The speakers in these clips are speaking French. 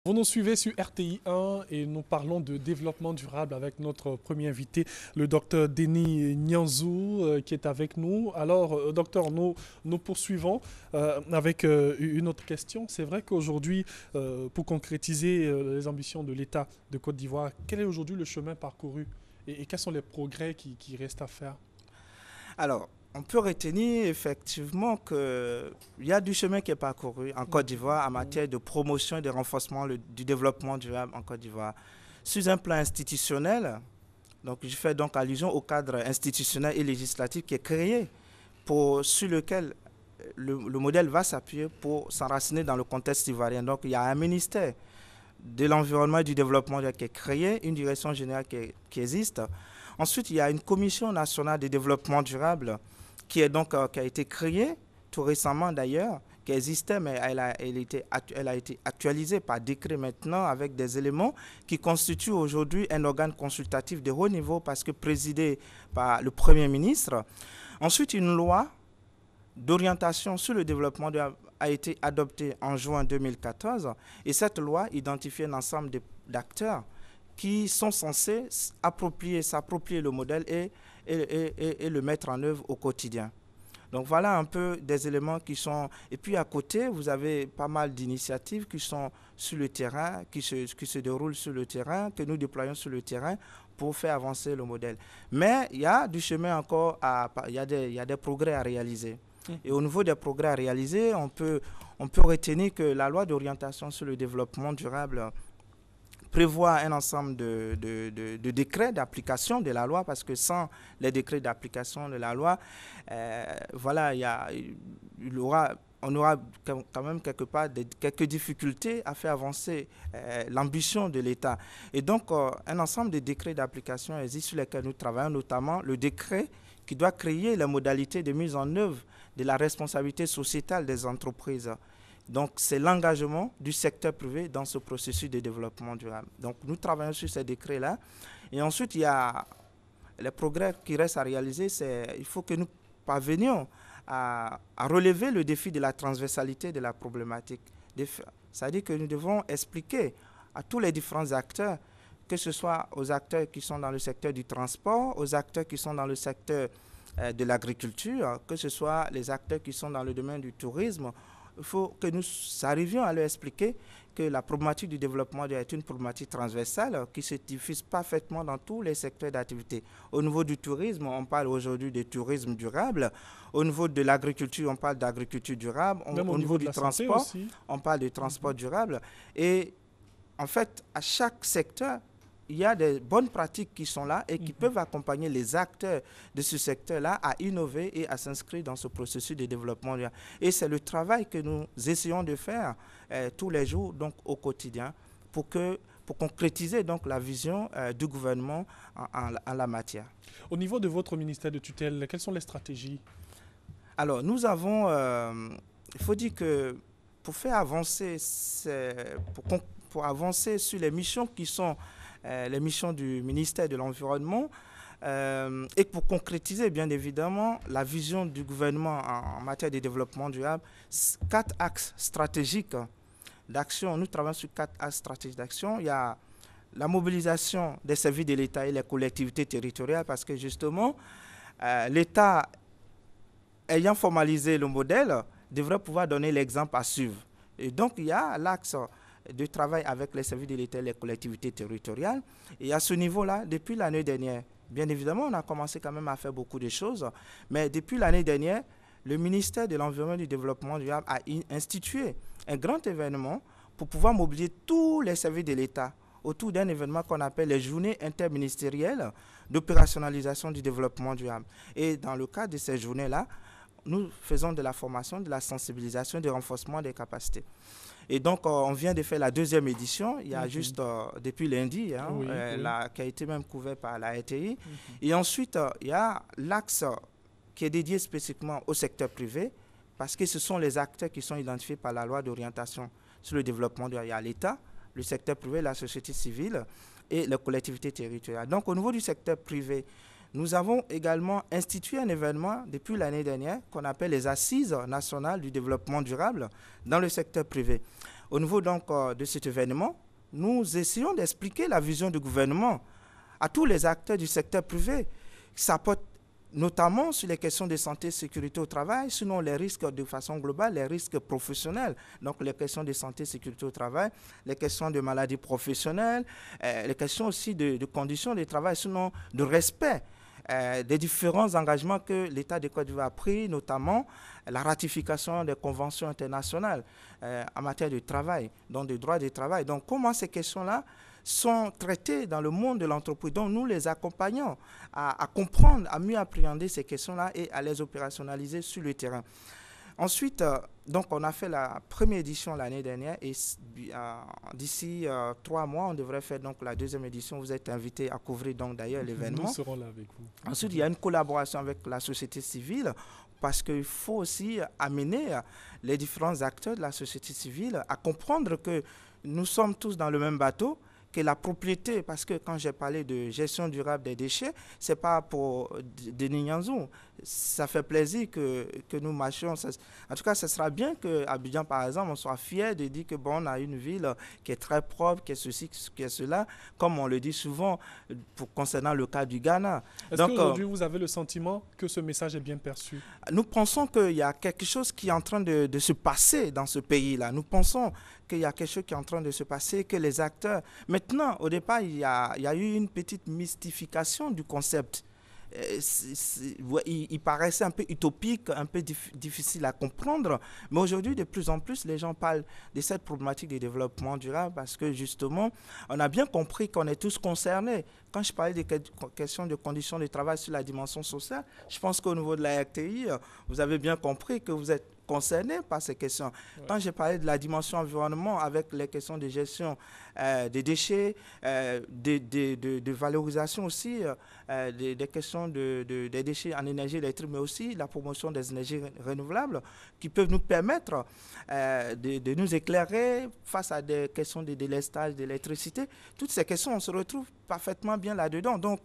Vous nous suivez sur RTI 1 et nous parlons de développement durable avec notre premier invité, le docteur Denis Nianzou, qui est avec nous. Alors, docteur, nous poursuivons avec une autre question. C'est vrai qu'aujourd'hui, pour concrétiser les ambitions de l'État de Côte d'Ivoire, quel est aujourd'hui le chemin parcouru et quels sont les progrès qui restent à faire? Alors, on peut retenir effectivement qu'il y a du chemin qui est parcouru en Côte d'Ivoire en matière de promotion et de renforcement du développement durable en Côte d'Ivoire. Sur un plan institutionnel, donc je fais donc allusion au cadre institutionnel et législatif qui est créé sur lequel le modèle va s'appuyer pour s'enraciner dans le contexte ivoirien. Donc il y a un ministère de l'environnement et du développement durable qui est créé, une direction générale qui existe. Ensuite, il y a une commission nationale de développement durable qui a été créée tout récemment d'ailleurs, qui existait, mais elle a été actualisée par décret maintenant avec des éléments qui constituent aujourd'hui un organe consultatif de haut niveau parce que présidé par le Premier ministre. Ensuite, une loi d'orientation sur le développement durable a été adoptée en juin 2014 et cette loi identifie un ensemble d'acteurs qui sont censés s'approprier le modèle et le mettre en œuvre au quotidien. Donc voilà un peu des éléments qui sont... Et puis à côté, vous avez pas mal d'initiatives qui sont sur le terrain, qui se déroulent sur le terrain, que nous déployons sur le terrain pour faire avancer le modèle. Mais il y a du chemin encore, il y a des progrès à réaliser. Et au niveau des progrès à réaliser, on peut retenir que la loi d'orientation sur le développement durable prévoit un ensemble de décrets d'application de la loi, parce que sans les décrets d'application de la loi, voilà, on aura quand même quelque part quelques difficultés à faire avancer l'ambition de l'État. Et donc, un ensemble de décrets d'application existe sur lesquels nous travaillons, notamment le décret qui doit créer les modalités de mise en œuvre de la responsabilité sociétale des entreprises. Donc, c'est l'engagement du secteur privé dans ce processus de développement durable. Donc, nous travaillons sur ces décrets-là. Et ensuite, il y a les progrès qui restent à réaliser. Il faut que nous parvenions à relever le défi de la transversalité de la problématique. C'est-à-dire que nous devons expliquer à tous les différents acteurs, que ce soit aux acteurs qui sont dans le secteur du transport, aux acteurs qui sont dans le secteur de l'agriculture, que ce soit les acteurs qui sont dans le domaine du tourisme. Il faut que nous arrivions à leur expliquer que la problématique du développement est une problématique transversale qui se diffuse parfaitement dans tous les secteurs d'activité. Au niveau du tourisme, on parle aujourd'hui de tourisme durable. Au niveau de l'agriculture, on parle d'agriculture durable. Au niveau du transport, on parle de transport durable. Et en fait, à chaque secteur, il y a des bonnes pratiques qui sont là et qui peuvent accompagner les acteurs de ce secteur-là à innover et à s'inscrire dans ce processus de développement. Et c'est le travail que nous essayons de faire tous les jours, donc au quotidien, pour concrétiser donc la vision du gouvernement en la matière. Au niveau de votre ministère de tutelle, quelles sont les stratégies? Alors, nous avons... il faut dire que pour faire avancer, pour avancer sur les missions qui sont les missions du ministère de l'Environnement et pour concrétiser bien évidemment la vision du gouvernement en matière de développement durable, 4 axes stratégiques d'action. Nous travaillons sur 4 axes stratégiques d'action. Il y a la mobilisation des services de l'État et les collectivités territoriales parce que justement, l'État ayant formalisé le modèle devrait pouvoir donner l'exemple à suivre. Et donc, il y a l'axe de travail avec les services de l'État et les collectivités territoriales. Et à ce niveau-là, depuis l'année dernière, bien évidemment, on a commencé quand même à faire beaucoup de choses, mais depuis l'année dernière, le ministère de l'Environnement et du Développement durable a institué un grand événement pour pouvoir mobiliser tous les services de l'État autour d'un événement qu'on appelle les journées interministérielles d'opérationnalisation du développement durable. Et dans le cadre de ces journées-là, nous faisons de la formation, de la sensibilisation, du renforcement des capacités. Et donc, on vient de faire la 2e édition, il y a juste depuis lundi, qui a été même couvert par la RTI. Et ensuite, il y a l'axe qui est dédié spécifiquement au secteur privé, parce que ce sont les acteurs qui sont identifiés par la loi d'orientation sur le développement. Il y a l'État, le secteur privé, la société civile et les collectivités territoriales. Donc, au niveau du secteur privé, nous avons également institué un événement depuis l'année dernière qu'on appelle les Assises nationales du développement durable dans le secteur privé. au niveau donc de cet événement, nous essayons d'expliquer la vision du gouvernement à tous les acteurs du secteur privé. Ça porte notamment sur les questions de santé et sécurité au travail, sinon les risques de façon globale, les risques professionnels, donc les questions de santé et sécurité au travail, les questions de maladies professionnelles, les questions aussi de conditions de travail, sinon de respect des différents engagements que l'État de Côte d'Ivoire a pris, notamment la ratification des conventions internationales en matière de travail, donc des droits du travail. Donc comment ces questions-là sont traitées dans le monde de l'entreprise. Donc nous les accompagnons à comprendre, à mieux appréhender ces questions-là et à les opérationnaliser sur le terrain. Ensuite, donc on a fait la première édition l'année dernière et d'ici 3 mois, on devrait faire donc la deuxième édition. Vous êtes invités à couvrir donc d'ailleurs l'événement. Nous serons là avec vous. Ensuite, il y a une collaboration avec la société civile parce qu'il faut aussi amener les différents acteurs de la société civile à comprendre que nous sommes tous dans le même bateau, que la propriété, parce que quand j'ai parlé de gestion durable des déchets, ce n'est pas pour Denis Nianzou. Ça fait plaisir que nous marchions. En tout cas, ce sera bien qu'à Abidjan, par exemple, on soit fier de dire que bon, on a une ville qui est très propre, qui est ceci, qui est cela, comme on le dit souvent concernant le cas du Ghana. Est-ce qu'aujourd'hui, vous avez le sentiment que ce message est bien perçu? Nous pensons qu'il y a quelque chose qui est en train de se passer dans ce pays-là. Nous pensons qu'il y a quelque chose qui est en train de se passer, que les acteurs... Maintenant, au départ, il y a eu une petite mystification du concept. Il paraissait un peu utopique, un peu difficile à comprendre, mais aujourd'hui, de plus en plus, les gens parlent de cette problématique du développement durable parce que justement, on a bien compris qu'on est tous concernés. Quand je parlais des questions de conditions de travail sur la dimension sociale, je pense qu'au niveau de la RTI, vous avez bien compris que vous êtes concernés par ces questions. Ouais. Quand j'ai parlé de la dimension environnement avec les questions de gestion des déchets, de valorisation aussi, des questions des déchets en énergie électrique, mais aussi la promotion des énergies renouvelables qui peuvent nous permettre de nous éclairer face à des questions de délestage d'électricité. Toutes ces questions, on se retrouve parfaitement bien là-dedans. Donc,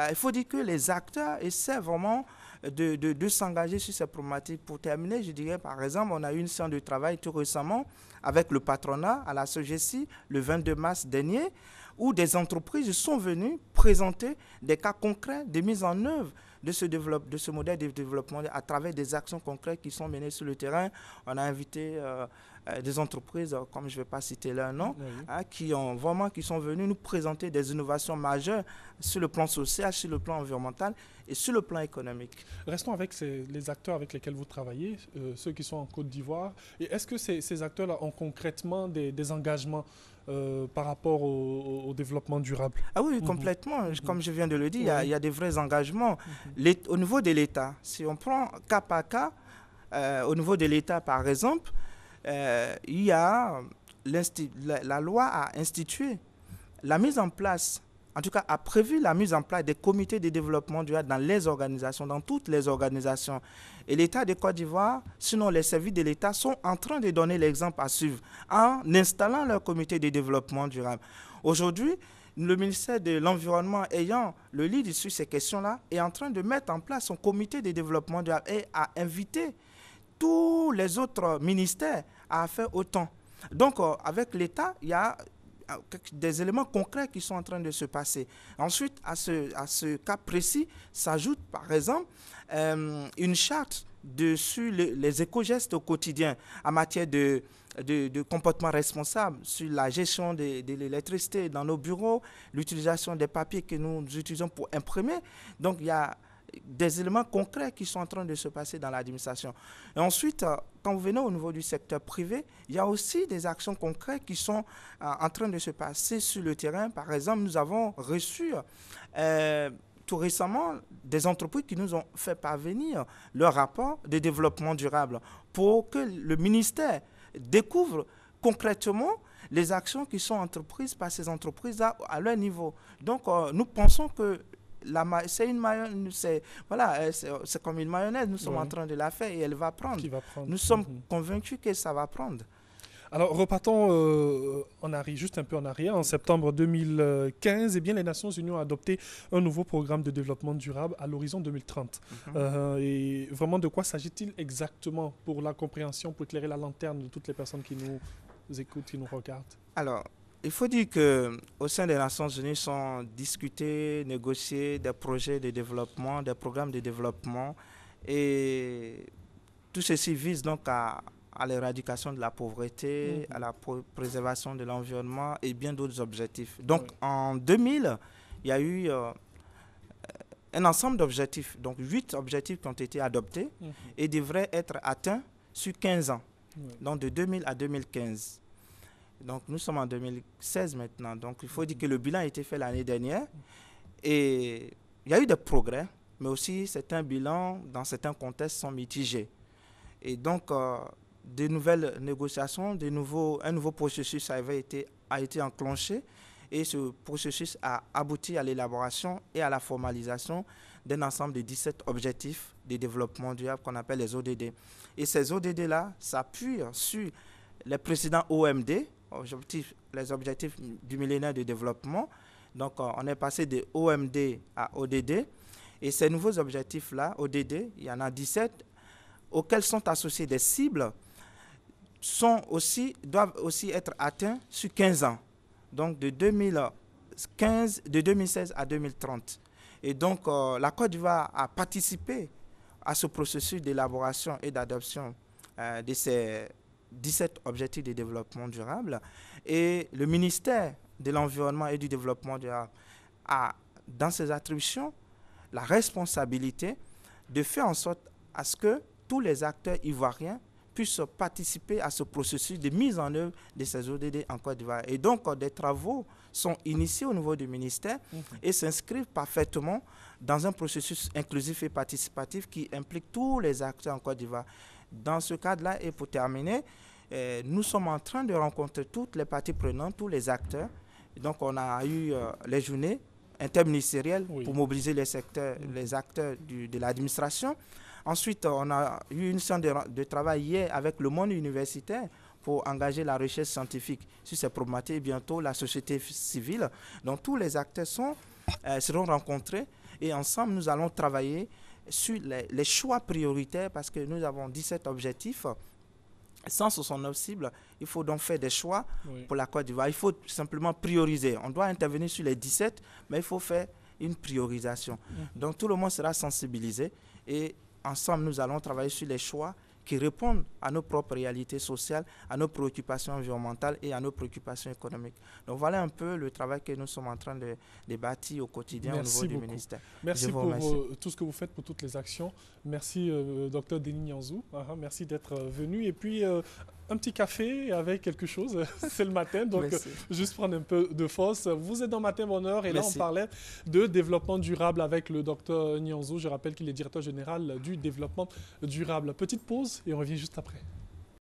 il faut dire que les acteurs essaient vraiment de s'engager sur ces problématiques. Pour terminer, je dirais, par exemple, on a eu une séance de travail tout récemment avec le patronat à la SOGECI le 22 mars dernier, où des entreprises sont venues présenter des cas concrets de mise en œuvre de ce modèle de développement à travers des actions concrètes qui sont menées sur le terrain. On a invité des entreprises, comme je ne vais pas citer leur nom, qui sont venues nous présenter des innovations majeures sur le plan social, sur le plan environnemental et sur le plan économique. Restons avec les acteurs avec lesquels vous travaillez, ceux qui sont en Côte d'Ivoire. Et est-ce que ces acteurs-là ont concrètement des engagements par rapport au développement durable? Ah oui, complètement. Comme je viens de le dire, il y a des vrais engagements. Au niveau de l'État, si on prend cas par cas, au niveau de l'État, par exemple, il y a la loi a institué la mise en place, en tout cas a prévu la mise en place des comités de développement durable dans les organisations, dans toutes les organisations. Et l'État de Côte d'Ivoire, sinon les services de l'État, sont en train de donner l'exemple à suivre en installant leur comité de développement durable. Aujourd'hui, le ministère de l'Environnement ayant le lead sur ces questions-là est en train de mettre en place son comité de développement durable et a invité tous les autres ministères à faire autant. Donc, avec l'État, il y a des éléments concrets qui sont en train de se passer. Ensuite, à ce cas précis, s'ajoute par exemple une charte sur les éco-gestes au quotidien en matière de comportement responsable, sur la gestion de l'électricité dans nos bureaux, l'utilisation des papiers que nous utilisons pour imprimer. Donc, il y a des éléments concrets qui sont en train de se passer dans l'administration. Et ensuite, quand vous venez au niveau du secteur privé, il y a aussi des actions concrètes qui sont en train de se passer sur le terrain. Par exemple, nous avons reçu tout récemment des entreprises qui nous ont fait parvenir leur rapport de développement durable pour que le ministère découvre concrètement les actions qui sont entreprises par ces entreprises-là à leur niveau. Donc, nous pensons que c'est comme une mayonnaise, nous sommes en train de la faire et elle va prendre. Nous sommes convaincus que ça va prendre. Alors, repartons juste un peu en arrière. En septembre 2015, eh bien, les Nations Unies ont adopté un nouveau programme de développement durable à l'horizon 2030. Et vraiment, de quoi s'agit-il exactement pour la compréhension, pour éclairer la lanterne de toutes les personnes qui nous écoutent, qui nous regardent? Alors, il faut dire qu'au sein des Nations Unies sont discutés, négociés des projets de développement, des programmes de développement. Et tout ceci vise donc à l'éradication de la pauvreté, à la préservation de l'environnement et bien d'autres objectifs. Donc, en 2000, il y a eu un ensemble d'objectifs, donc 8 objectifs qui ont été adoptés et devraient être atteints sur 15 ans, donc de 2000 à 2015. Donc nous sommes en 2016 maintenant, donc il faut dire que le bilan a été fait l'année dernière et il y a eu des progrès, mais aussi certains bilans dans certains contextes sont mitigés. Et donc de nouvelles négociations, un nouveau processus a été enclenché. Et ce processus a abouti à l'élaboration et à la formalisation d'un ensemble de 17 objectifs de développement durable qu'on appelle les ODD. Et ces ODD-là s'appuient sur les précédents OMD, les objectifs du millénaire de développement. Donc, on est passé de OMD à ODD. Et ces nouveaux objectifs-là, ODD, il y en a 17, auxquels sont associés des cibles, doivent aussi être atteints sur 15 ans. Donc de 2016 à 2030. Et donc la Côte d'Ivoire a participé à ce processus d'élaboration et d'adoption de ces 17 objectifs de développement durable. Et le ministère de l'Environnement et du Développement durable a, dans ses attributions, la responsabilité de faire en sorte à ce que tous les acteurs ivoiriens puissent participer à ce processus de mise en œuvre de ces ODD en Côte d'Ivoire. Et donc, des travaux sont initiés au niveau du ministère et s'inscrivent parfaitement dans un processus inclusif et participatif qui implique tous les acteurs en Côte d'Ivoire. Dans ce cadre-là, et pour terminer, nous sommes en train de rencontrer toutes les parties prenantes, tous les acteurs. Et donc, on a eu les journées interministérielles pour mobiliser les secteurs, les acteurs de l'administration. Ensuite, on a eu une séance de travail hier avec le monde universitaire pour engager la recherche scientifique sur ces problématiques et bientôt la société civile. Donc, tous les acteurs seront rencontrés et ensemble, nous allons travailler sur les choix prioritaires parce que nous avons 17 objectifs, 169 cibles. Il faut donc faire des choix pour la Côte d'Ivoire. Il faut simplement prioriser. On doit intervenir sur les 17, mais il faut faire une priorisation. Donc, tout le monde sera sensibilisé et ensemble, nous allons travailler sur les choix qui répondent à nos propres réalités sociales, à nos préoccupations environnementales et à nos préoccupations économiques. Donc voilà un peu le travail que nous sommes en train de bâtir au quotidien au niveau du ministère. Merci pour tout ce que vous faites, pour toutes les actions. Merci, Dr Denis Nianzou. Merci d'être venu. Et puis, un petit café avec quelque chose. C'est le matin, donc juste prendre un peu de force. Vous êtes dans Matin Bonheur et là, on parlait de développement durable avec le Dr Nianzou. Je rappelle qu'il est directeur général du développement durable. Petite pause et on revient juste après.